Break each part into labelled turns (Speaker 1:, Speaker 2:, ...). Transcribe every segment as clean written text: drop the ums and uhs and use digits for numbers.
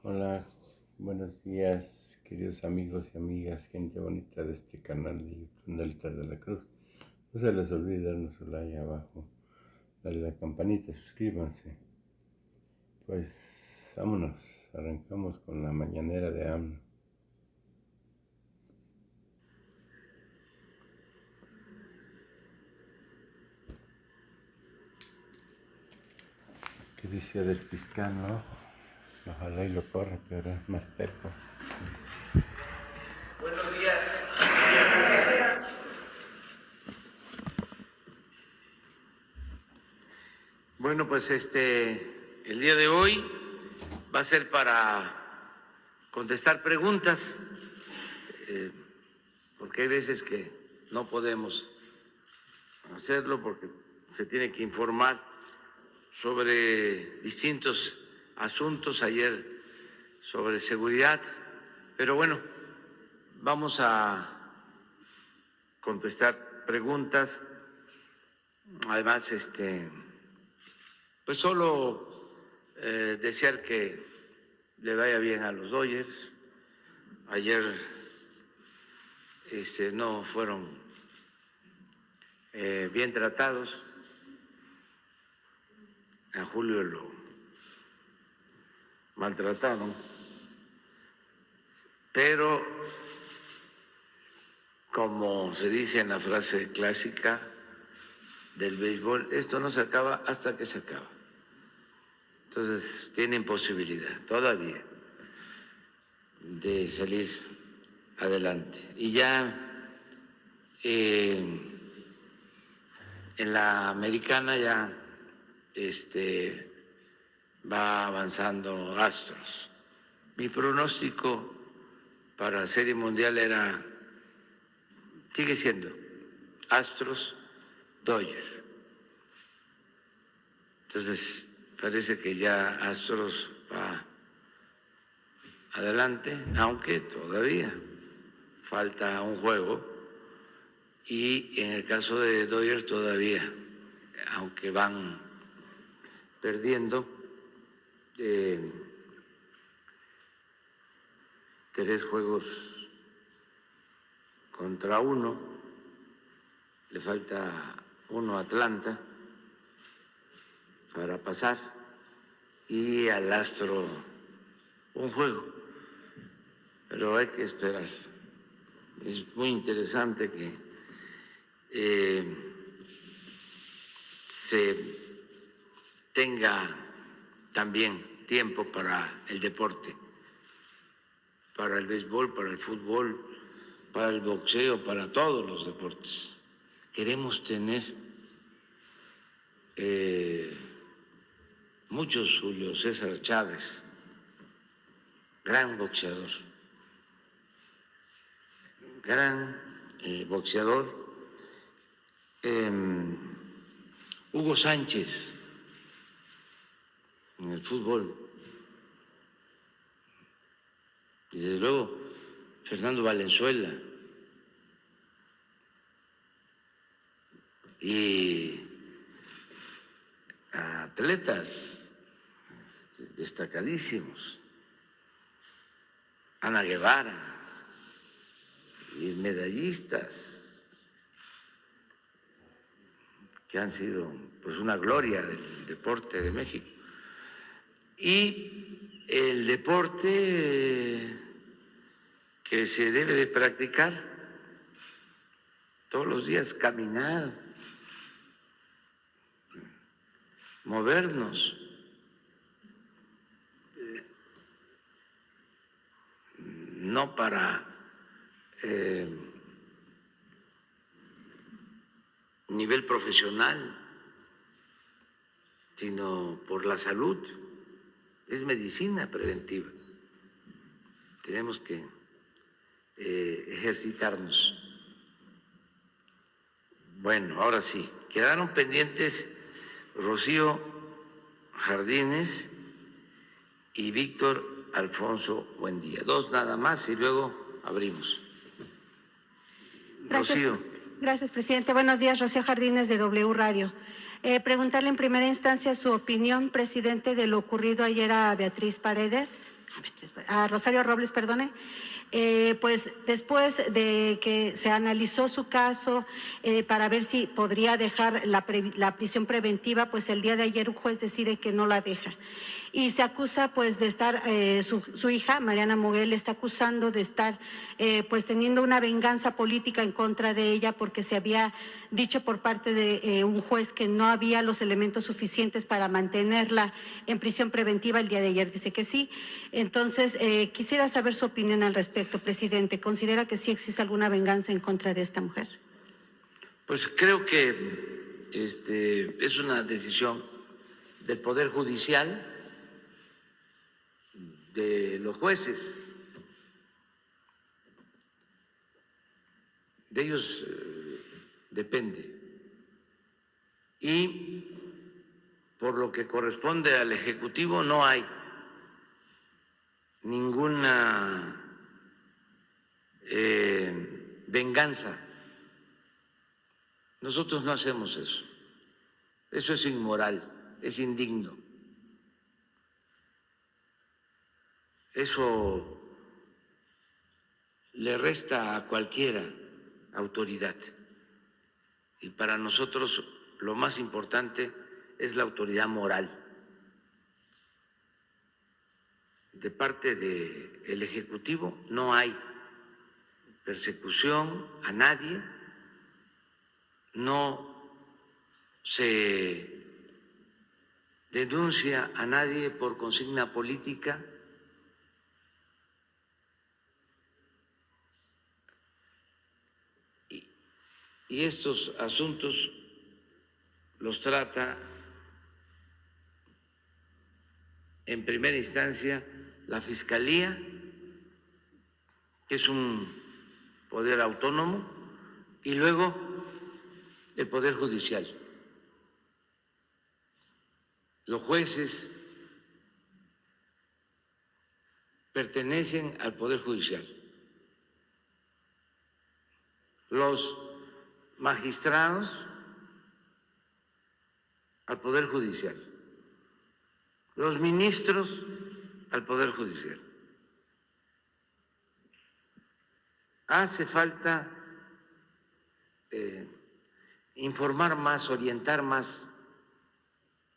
Speaker 1: Hola, buenos días, queridos amigos y amigas, gente bonita de este canal de YouTube Neltar de la Cruz. No se les olvide darnos su like abajo, darle la campanita, suscríbanse. Pues vámonos, arrancamos con la mañanera de AMLO. ¿Qué dice del fiscal, no? Ojalá y lo corra, pero es más terco.
Speaker 2: Buenos días. Bueno, pues el día de hoy va a ser para contestar preguntas, porque hay veces que no podemos hacerlo porque se tiene que informar sobre distintos asuntos, ayer sobre seguridad, pero bueno, vamos a contestar preguntas. Además, pues solo desear que le vaya bien a los Dodgers. Ayer no fueron bien tratados. A Julio lo maltrataron, pero como se dice en la frase clásica del béisbol, esto no se acaba hasta que se acaba. Entonces tienen posibilidad todavía de salir adelante. Y ya en la americana ya va avanzando Astros. Mi pronóstico para Serie Mundial sigue siendo Astros, Dodgers. Entonces parece que ya Astros va adelante, aunque todavía falta un juego, y en el caso de Dodgers todavía, aunque van perdiendo 3-1, le falta 1 a Atlanta para pasar y al Astro un juego, pero hay que esperar. Es muy interesante que se tenga también tiempo para el deporte, para el béisbol, para el fútbol, para el boxeo, para todos los deportes. Queremos tener muchos. Julio César Chávez, gran boxeador, Hugo Sánchez en el fútbol, y desde luego Fernando Valenzuela y atletas destacadísimos, Ana Guevara y medallistas que han sido pues una gloria del deporte de México. Y el deporte que se debe de practicar todos los días, caminar, movernos, no para nivel profesional, sino por la salud. Es medicina preventiva. Tenemos que ejercitarnos. Bueno, ahora sí, quedaron pendientes Rocío Jardines y Víctor Alfonso Buendía. 2 nada más y luego abrimos.
Speaker 3: Gracias,
Speaker 2: Rocío.
Speaker 3: gracias, presidente. Buenos días, Rocío Jardines de W Radio. Preguntarle en primera instancia su opinión, presidente, de lo ocurrido ayer a Beatriz Paredes. a Rosario Robles, perdone. Pues después de que se analizó su caso para ver si podría dejar la prisión preventiva, pues el día de ayer un juez decide que no la deja. Y se acusa pues de estar, su hija, Mariana Moguel, está acusando de estar pues teniendo una venganza política en contra de ella porque se había dicho por parte de un juez que no había los elementos suficientes para mantenerla en prisión preventiva. El día de ayer dice que sí. Entonces, quisiera saber su opinión al respecto, presidente. ¿Considera que sí existe alguna venganza en contra de esta mujer?
Speaker 2: Pues creo que es una decisión del Poder Judicial, de los jueces, de ellos depende. Y por lo que corresponde al Ejecutivo no hay ninguna venganza. Nosotros no hacemos eso. Eso es inmoral, es indigno. Eso le resta a cualquiera autoridad. Y para nosotros lo más importante es la autoridad moral. De parte del Ejecutivo no hay persecución a nadie, no se denuncia a nadie por consigna política. Y estos asuntos los trata en primera instancia la Fiscalía, que es un poder autónomo, y luego el Poder Judicial. Los jueces pertenecen al Poder Judicial. Los magistrados al Poder Judicial, los ministros al Poder Judicial. Hace falta informar más, orientar más,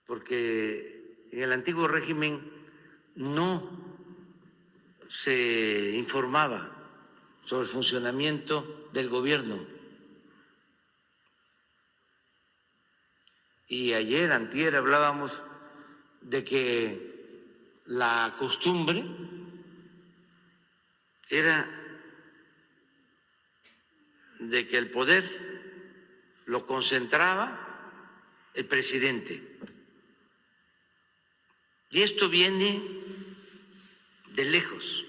Speaker 2: porque en el antiguo régimen no se informaba sobre el funcionamiento del gobierno. Y ayer, antier, hablábamos de que la costumbre era de que el poder lo concentraba el presidente. Y esto viene de lejos.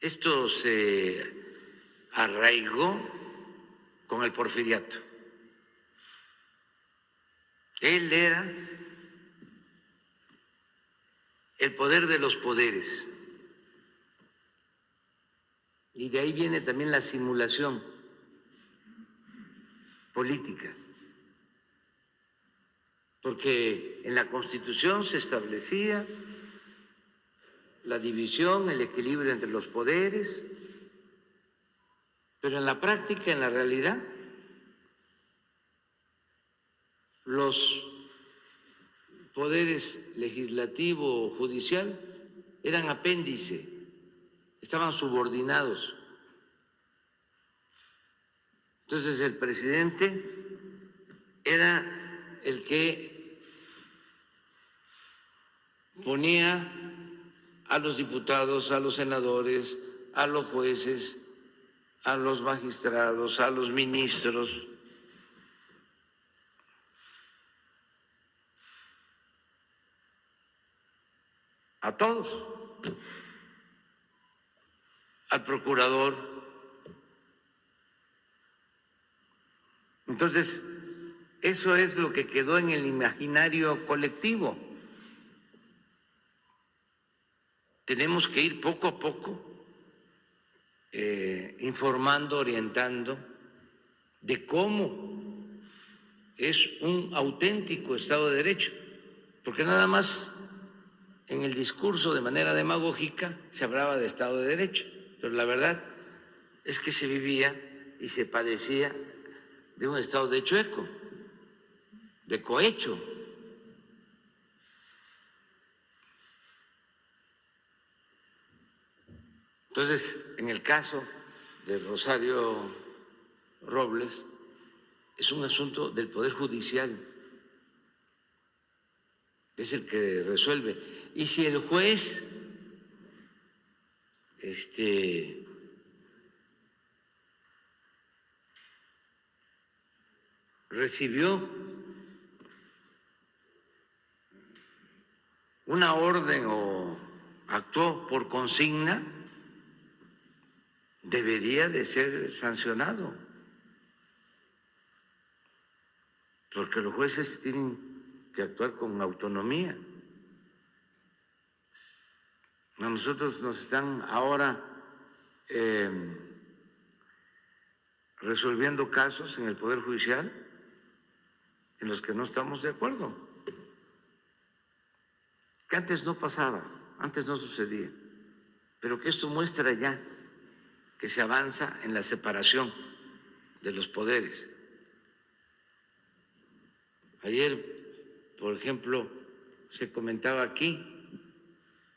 Speaker 2: Esto se arraigó con el Porfiriato. Él era el poder de los poderes. Y de ahí viene también la simulación política. Porque en la Constitución se establecía la división, el equilibrio entre los poderes, pero en la práctica, en la realidad, los poderes legislativo o judicial eran apéndice, estaban subordinados. Entonces el presidente era el que ponía a los diputados, a los senadores, a los jueces, a los magistrados, a los ministros. A todos, al procurador. Entonces, eso es lo que quedó en el imaginario colectivo. Tenemos que ir poco a poco informando, orientando de cómo es un auténtico Estado de Derecho, porque nada más en el discurso de manera demagógica se hablaba de Estado de Derecho, pero la verdad es que se vivía y se padecía de un Estado de chueco, de cohecho. Entonces, en el caso de Rosario Robles, es un asunto del Poder Judicial, es el que resuelve. Y si el juez recibió una orden o actuó por consigna, debería de ser sancionado, porque los jueces tienen que actuar con autonomía. A nosotros nos están ahora resolviendo casos en el Poder Judicial en los que no estamos de acuerdo, que antes no pasaba, antes no sucedía, pero que esto muestra ya que se avanza en la separación de los poderes. Ayer, por ejemplo, se comentaba aquí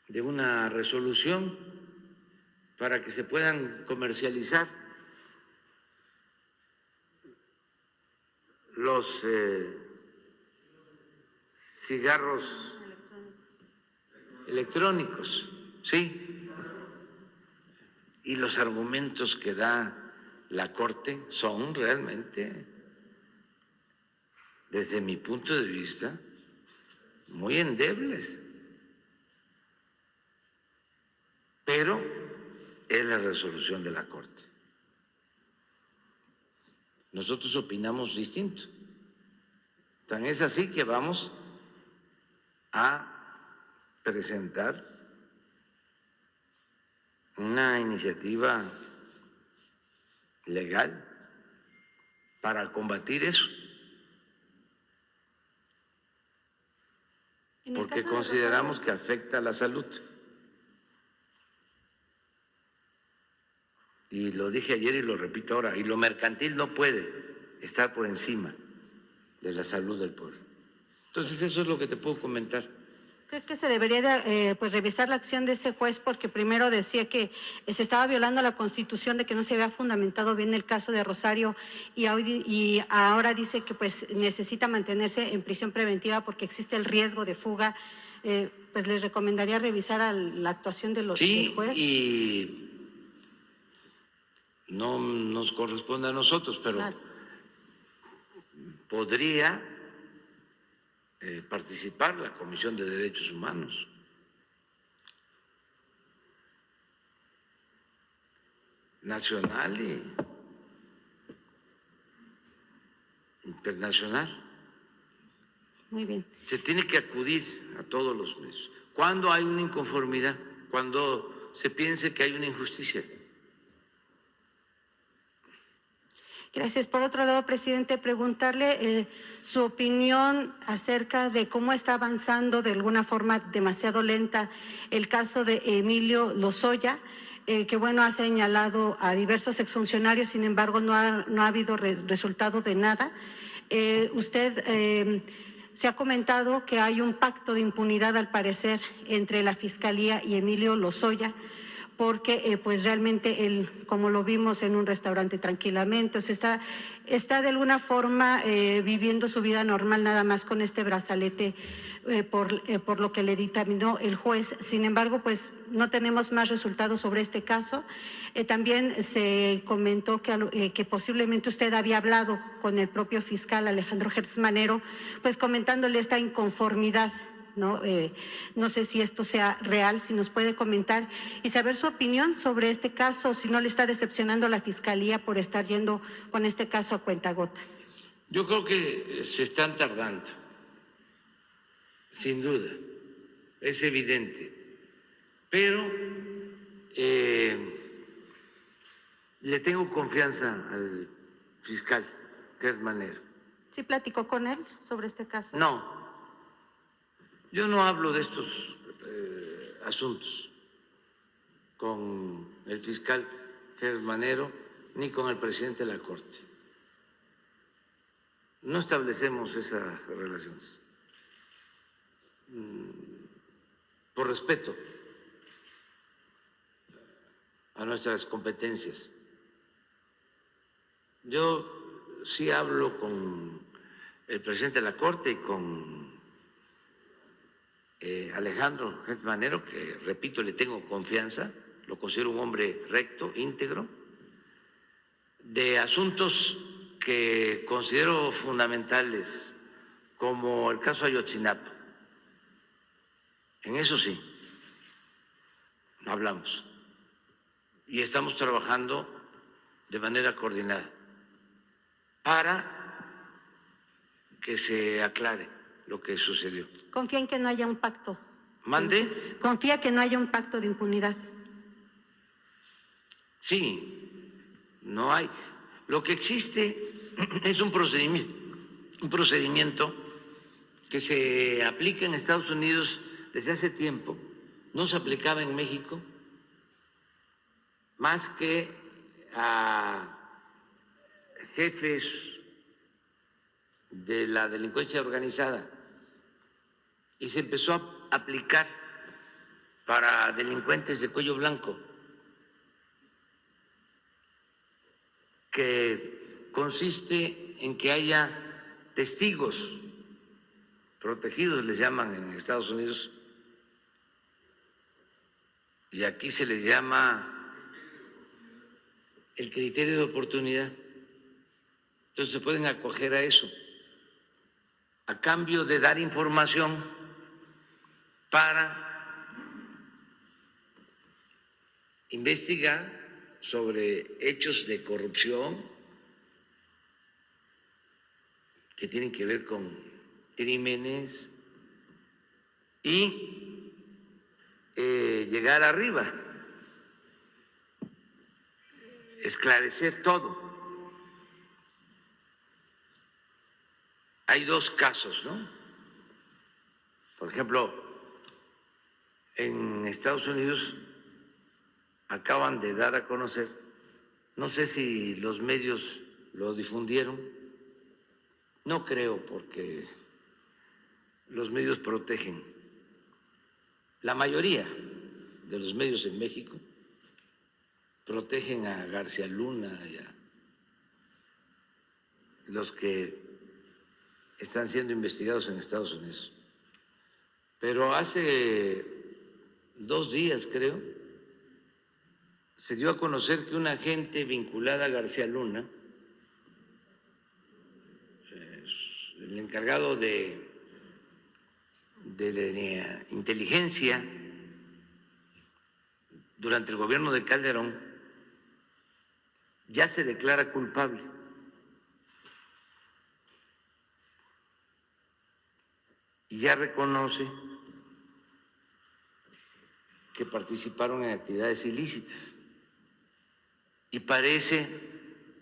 Speaker 2: de una resolución para que se puedan comercializar los cigarros electrónicos, sí, y los argumentos que da la Corte son realmente, desde mi punto de vista, muy endebles, pero es la resolución de la Corte. Nosotros opinamos distinto. Tan es así que vamos a presentar una iniciativa legal para combatir eso, porque consideramos que afecta a la salud. Y lo dije ayer y lo repito ahora, y lo mercantil no puede estar por encima de la salud del pueblo. Entonces eso es lo que te puedo comentar.
Speaker 3: Creo que se debería pues revisar la acción de ese juez, porque primero decía que se estaba violando la Constitución, de que no se había fundamentado bien el caso de Rosario, y ahora dice que pues necesita mantenerse en prisión preventiva porque existe el riesgo de fuga. Pues les recomendaría revisar la actuación del juez.
Speaker 2: Y no nos corresponde a nosotros, pero claro, podría participar la Comisión de Derechos Humanos. Nacional y internacional.
Speaker 3: Muy bien.
Speaker 2: Se tiene que acudir a todos los medios. Cuando hay una inconformidad, cuando se piense que hay una injusticia.
Speaker 3: Gracias. Por otro lado, presidente, preguntarle su opinión acerca de cómo está avanzando de alguna forma demasiado lenta el caso de Emilio Lozoya, que bueno, ha señalado a diversos exfuncionarios, sin embargo no ha habido resultado de nada. Usted se ha comentado que hay un pacto de impunidad, al parecer, entre la Fiscalía y Emilio Lozoya, porque pues realmente él, como lo vimos en un restaurante tranquilamente, o sea, está de alguna forma viviendo su vida normal, nada más con este brazalete por lo que le dictaminó el juez. Sin embargo, pues no tenemos más resultados sobre este caso. También se comentó que posiblemente usted había hablado con el propio fiscal Alejandro Gertz Manero, pues comentándole esta inconformidad. No sé si esto sea real, si nos puede comentar y saber su opinión sobre este caso, si no le está decepcionando a la Fiscalía por estar yendo con este caso a cuentagotas.
Speaker 2: Yo creo que se están tardando, sin duda, es evidente, pero le tengo confianza al fiscal Gertz Manero.
Speaker 3: ¿Sí platicó con él sobre este caso?
Speaker 2: No. Yo no hablo de estos asuntos con el fiscal Gertz Manero ni con el presidente de la Corte. No establecemos esas relaciones por respeto a nuestras competencias. Yo sí hablo con el presidente de la Corte y con Alejandro Gertz Manero, que repito, le tengo confianza, lo considero un hombre recto, íntegro, de asuntos que considero fundamentales, como el caso Ayotzinapa. En eso sí, hablamos y estamos trabajando de manera coordinada para que se aclare lo que sucedió.
Speaker 3: ¿Confía en que no haya un pacto?
Speaker 2: ¿Mande?
Speaker 3: ¿Confía que no haya un pacto de impunidad?
Speaker 2: Sí, no hay. Lo que existe es un procedimiento que se aplica en Estados Unidos desde hace tiempo, no se aplicaba en México, más que a jefes de la delincuencia organizada, y se empezó a aplicar para delincuentes de cuello blanco, que consiste en que haya testigos protegidos, les llaman en Estados Unidos, y aquí se les llama el criterio de oportunidad. Entonces se pueden acoger a eso, a cambio de dar información para investigar sobre hechos de corrupción que tienen que ver con crímenes y llegar arriba, esclarecer todo. Hay dos casos, ¿no? Por ejemplo, en Estados Unidos acaban de dar a conocer, no sé si los medios lo difundieron, no creo, porque los medios protegen. La mayoría de los medios en México protegen a García Luna y a los que están siendo investigados en Estados Unidos. Pero hace 2 días, creo, se dio a conocer que una agente vinculada a García Luna, el encargado de inteligencia durante el gobierno de Calderón, ya se declara culpable. Y ya reconoce que participaron en actividades ilícitas. Y parece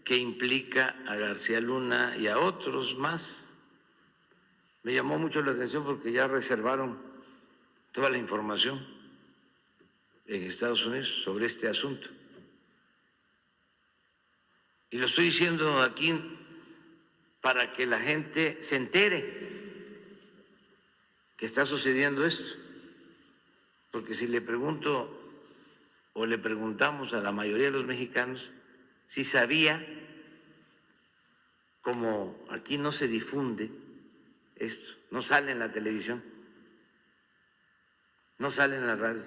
Speaker 2: que implica a García Luna y a otros más. Me llamó mucho la atención porque ya reservaron toda la información en Estados Unidos sobre este asunto. Y lo estoy diciendo aquí para que la gente se entere que está sucediendo esto. Porque si le pregunto o le preguntamos a la mayoría de los mexicanos si sabía, como aquí no se difunde esto, no sale en la televisión, no sale en la radio,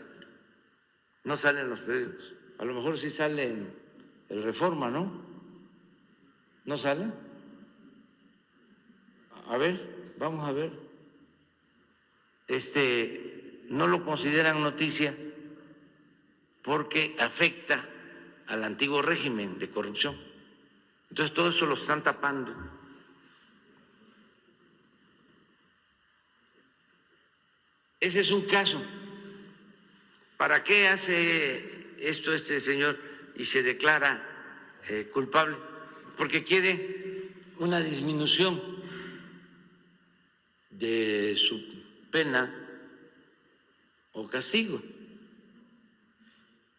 Speaker 2: no sale en los periódicos, a lo mejor sí sale en el Reforma, ¿no? ¿No sale? A ver, vamos a ver. No lo consideran noticia porque afecta al antiguo régimen de corrupción. Entonces todo eso lo están tapando. Ese es un caso. ¿Para qué hace esto este señor y se declara culpable? Porque quiere una disminución de su pena o castigo.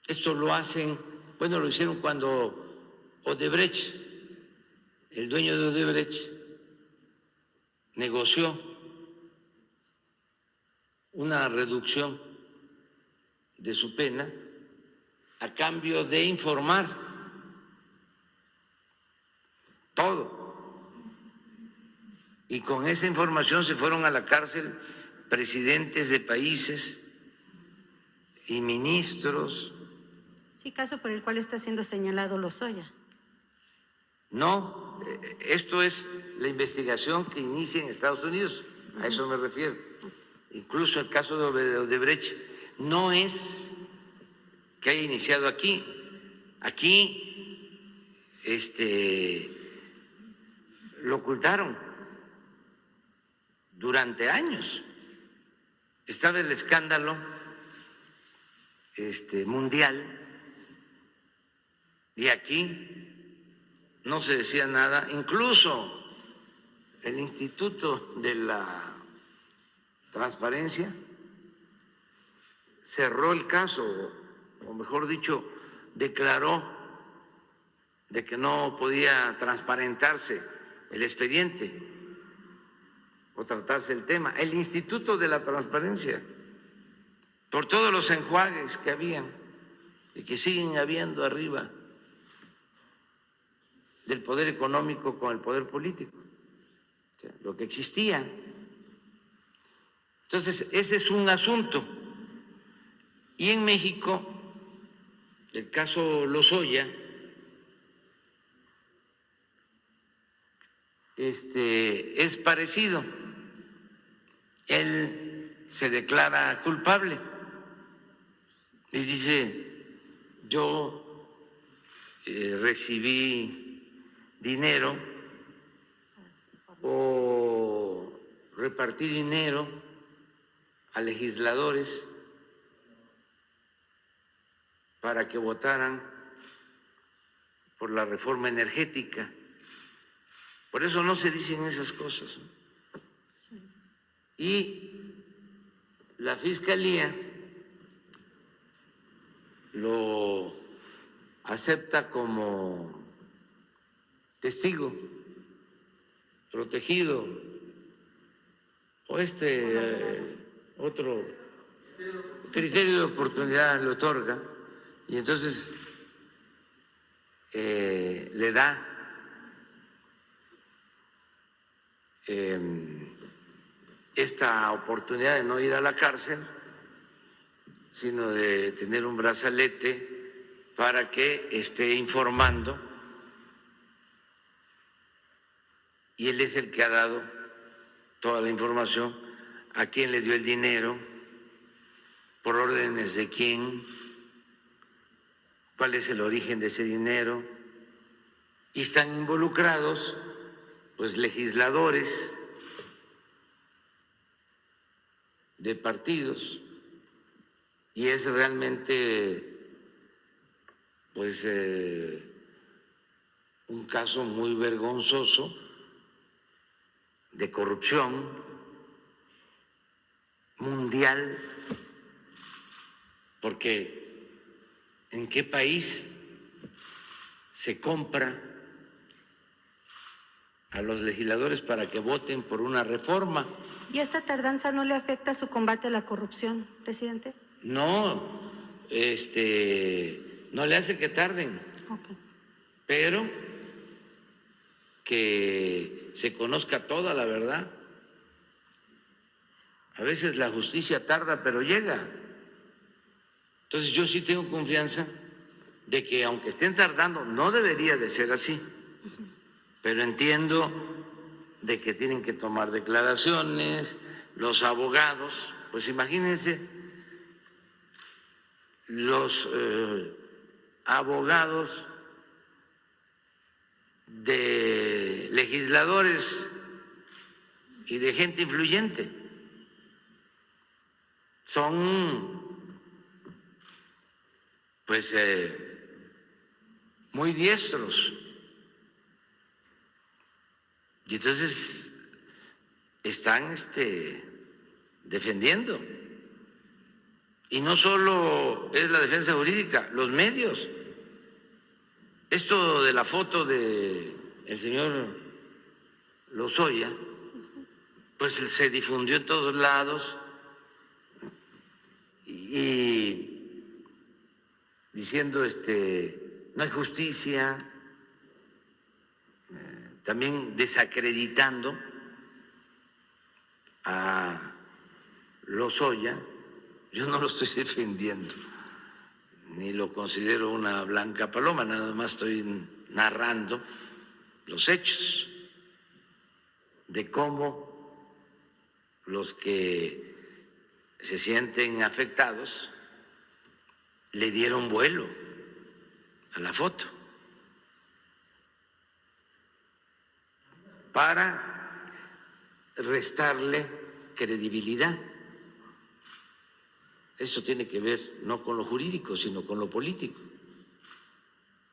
Speaker 2: Esto lo hacen, bueno, lo hicieron cuando Odebrecht, el dueño de Odebrecht, negoció una reducción de su pena a cambio de informar todo. Y con esa información se fueron a la cárcel presidentes de países y ministros.
Speaker 3: Sí, caso por el cual está siendo señalado Lozoya.
Speaker 2: No, esto es la investigación que inicia en Estados Unidos, a eso me refiero. Incluso el caso de Odebrecht no es que haya iniciado aquí. Aquí lo ocultaron durante años. Estaba el escándalo mundial y aquí no se decía nada. Incluso el Instituto de la Transparencia cerró el caso, o mejor dicho, declaró de que no podía transparentarse el expediente o tratarse el tema. El Instituto de la Transparencia, por todos los enjuagues que habían y que siguen habiendo arriba del poder económico con el poder político, o sea, lo que existía. Entonces, ese es un asunto. Y en México, el caso Lozoya, es parecido. Él se declara culpable y dice, yo recibí dinero o repartí dinero a legisladores para que votaran por la reforma energética. Por eso no se dicen esas cosas. Y la Fiscalía lo acepta como testigo protegido o otro criterio de oportunidad le otorga y entonces le da esta oportunidad de no ir a la cárcel, sino de tener un brazalete para que esté informando, y él es el que ha dado toda la información, a quién le dio el dinero, por órdenes de quién, cuál es el origen de ese dinero, y están involucrados pues legisladores de partidos, y es realmente pues un caso muy vergonzoso de corrupción mundial, porque ¿en qué país se compra a los legisladores para que voten por una reforma?
Speaker 3: ¿Y esta tardanza no le afecta a su combate a la corrupción, presidente?
Speaker 2: No, no le hace que tarden,
Speaker 3: Okay.
Speaker 2: pero que se conozca toda la verdad. A veces la justicia tarda, pero llega. Entonces yo sí tengo confianza de que aunque estén tardando, no debería de ser así, pero entiendo de que tienen que tomar declaraciones, los abogados, pues imagínense, los abogados de legisladores y de gente influyente son pues muy diestros, y entonces están defendiendo Y no solo es la defensa jurídica, los medios. Esto de la foto de el señor Lozoya, pues se difundió en todos lados y diciendo no hay justicia, también desacreditando a Lozoya. Yo no lo estoy defendiendo, ni lo considero una blanca paloma, nada más estoy narrando los hechos de cómo los que se sienten afectados le dieron vuelo a la foto para restarle credibilidad. Esto tiene que ver no con lo jurídico, sino con lo político.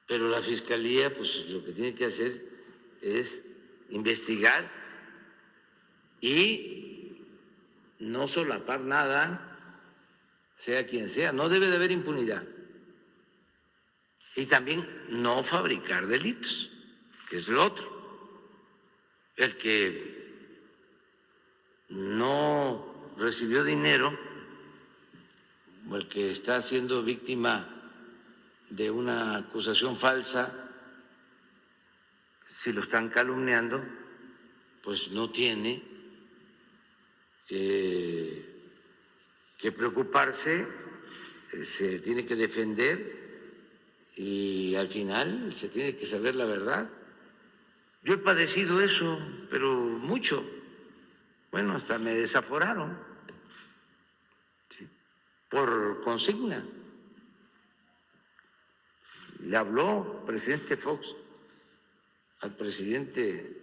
Speaker 2: Pero la Fiscalía, pues lo que tiene que hacer es investigar y no solapar nada, sea quien sea. No debe de haber impunidad. Y también no fabricar delitos, que es lo otro. El que no recibió dinero, o el que está siendo víctima de una acusación falsa, si lo están calumniando, pues no tiene que preocuparse, se tiene que defender y al final se tiene que saber la verdad. Yo he padecido eso, pero mucho. Bueno, hasta me desaforaron por consigna. Le habló el presidente Fox al presidente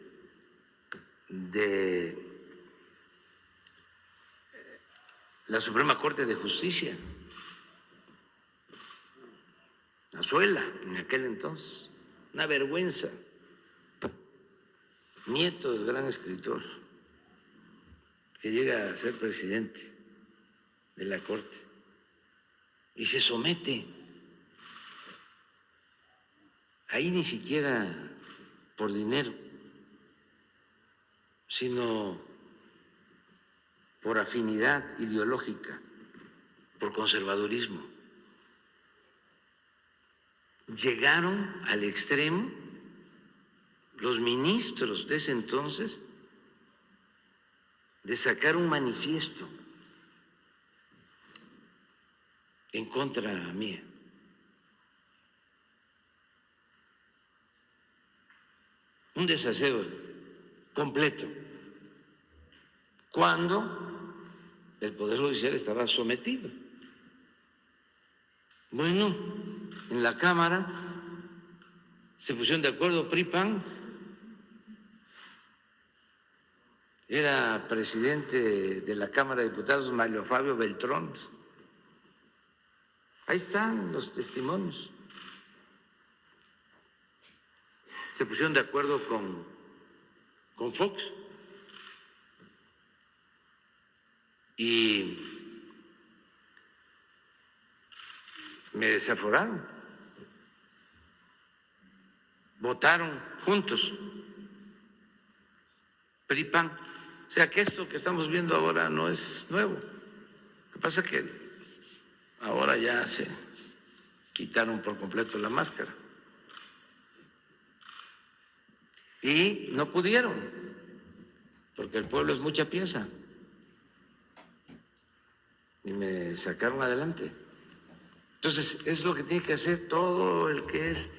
Speaker 2: de la Suprema Corte de Justicia, Azuela, en aquel entonces, una vergüenza, nieto del gran escritor, que llega a ser presidente de la Corte y se somete. Ahí ni siquiera por dinero, sino por afinidad ideológica, por conservadurismo. Llegaron al extremo los ministros de ese entonces de sacar un manifiesto en contra mía. Un desaseo completo, cuando el Poder Judicial estaba sometido. Bueno, en la Cámara se pusieron de acuerdo PRI-PAN, era presidente de la Cámara de Diputados Mario Fabio Beltrón. Ahí están los testimonios. Se pusieron de acuerdo con Fox y me desaforaron. Votaron juntos, PRI-PAN. O sea que esto que estamos viendo ahora no es nuevo. Lo que pasa es que ahora ya se quitaron por completo la máscara. Y no pudieron, porque el pueblo es mucha pieza. Y me sacaron adelante. Entonces, es lo que tiene que hacer todo el que es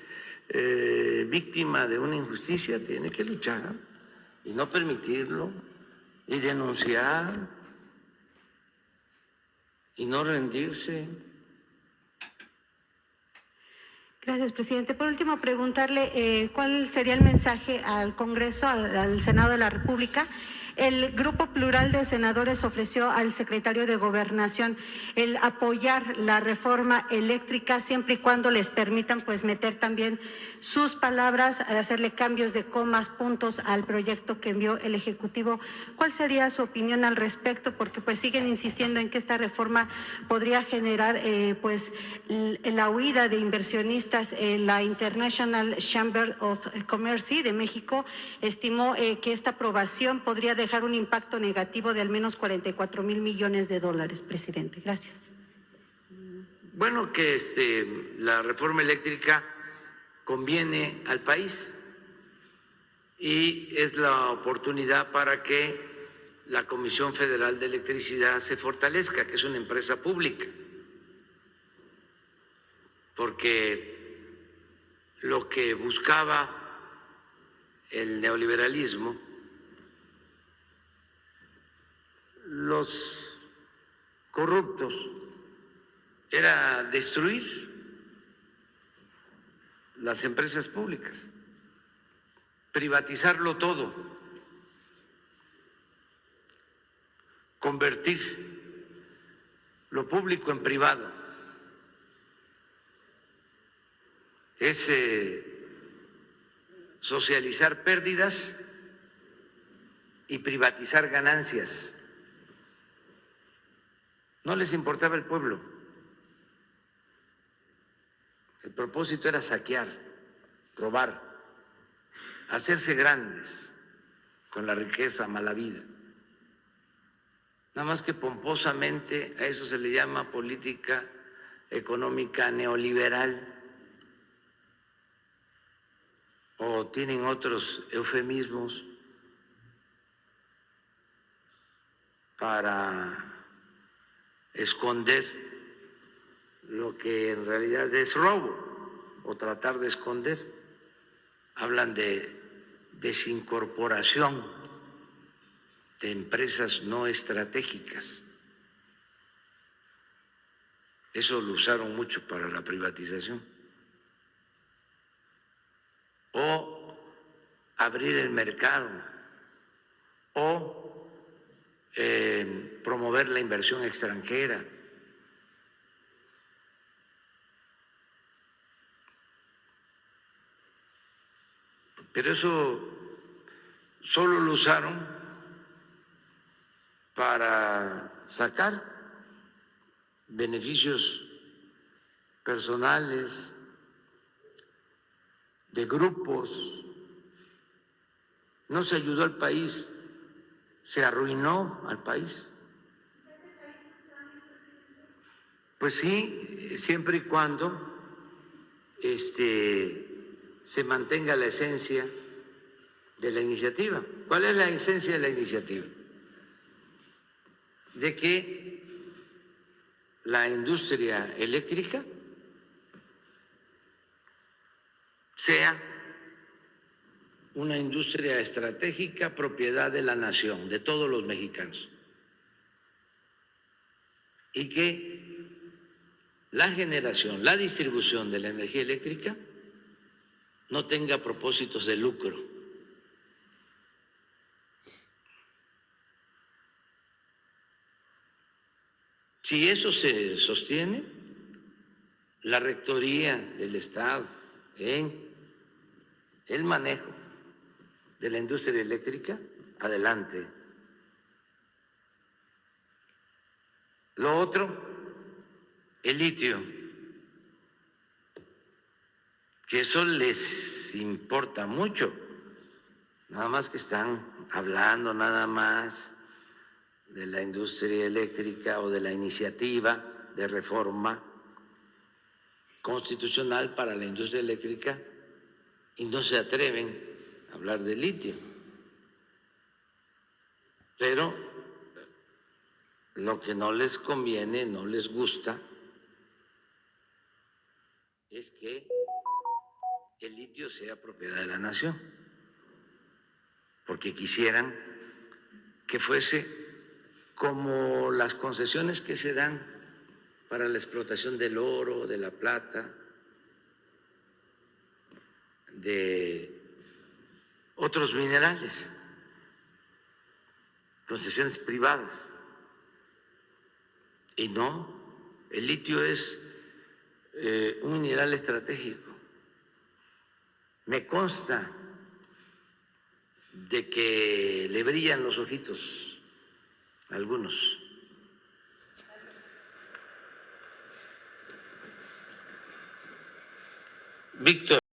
Speaker 2: víctima de una injusticia, tiene que luchar y no permitirlo, y denunciar, y no rendirse.
Speaker 3: Gracias, presidente. Por último, preguntarle cuál sería el mensaje al Congreso, al Senado de la República, El Grupo Plural de Senadores ofreció al secretario de Gobernación el apoyar la reforma eléctrica siempre y cuando les permitan pues meter también sus palabras, hacerle cambios de comas, puntos al proyecto que envió el Ejecutivo. ¿Cuál sería su opinión al respecto? Porque pues siguen insistiendo en que esta reforma podría generar pues la huida de inversionistas. La International Chamber of Commerce de México estimó que esta aprobación podría dejar un impacto negativo de al menos 44,000 millones de dólares, presidente. Gracias.
Speaker 2: Bueno, que la reforma eléctrica conviene al país y es la oportunidad para que la Comisión Federal de Electricidad se fortalezca, que es una empresa pública, porque lo que buscaba el neoliberalismo, los corruptos, era destruir las empresas públicas, privatizarlo todo, convertir lo público en privado. Es socializar pérdidas y privatizar ganancias. No les importaba el pueblo. El propósito era saquear, robar, hacerse grandes con la riqueza mala vida. Nada más que pomposamente a eso se le llama política económica neoliberal, o tienen otros eufemismos para esconder lo que en realidad es robo o tratar de esconder. Hablan de desincorporación de empresas no estratégicas. Eso lo usaron mucho para la privatización. O abrir el mercado, o promover la inversión extranjera. Pero eso solo lo usaron para sacar beneficios personales de grupos. No se ayudó al país, se arruinó al país. Pues sí, siempre y cuando se mantenga la esencia de la iniciativa. ¿Cuál es la esencia de la iniciativa? De que la industria eléctrica sea una industria estratégica propiedad de la nación, de todos los mexicanos, y que la generación, la distribución de la energía eléctrica no tenga propósitos de lucro. Si eso se sostiene, la rectoría del Estado en el manejo de la industria eléctrica, adelante. Lo otro, el litio, que eso les importa mucho, nada más que están hablando nada más de la industria eléctrica o de la iniciativa de reforma constitucional para la industria eléctrica y no se atreven a hablar de litio. Pero lo que no les conviene, no les gusta, es que el litio sea propiedad de la nación, porque quisieran que fuese como las concesiones que se dan para la explotación del oro, de la plata, de otros minerales. concesiones privadas. Y no, el litio es un mineral estratégico. Me consta de que le brillan los ojitos a algunos. Víctor.